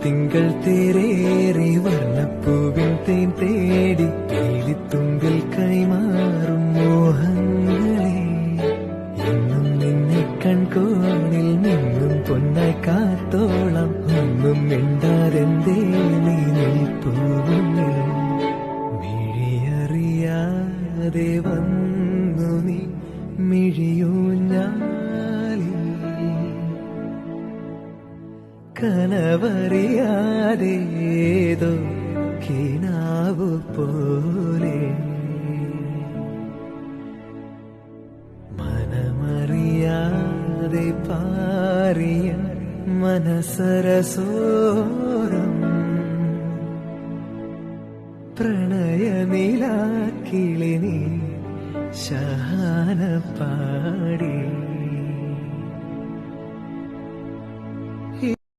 തിങ്കൾ തേരേറി വർണ്ണപ്പൂവിൻ തേൻ തേടി പേലിത്തുമ്പിൽ കൈമാറും മോഹങ്ങളെ എന്നും നിന്നെ കൺകോണിൽ നിന്നും പൊന്നായി കാത്തോളം ഒന്നും മിണ്ടാതെന്തേ നീ നിൽപ്പൂവിൽ മിഴിയറിയാതെ വന്നു നീ മിഴിയൂഞ്ഞാലിൽ കനവറിയാതേതോ കിനാവു പോലെ മനമറിയാതെ പാറിയ മനസരസോരം പ്രണയനിലാക്കിളി നീ ശാന പാടി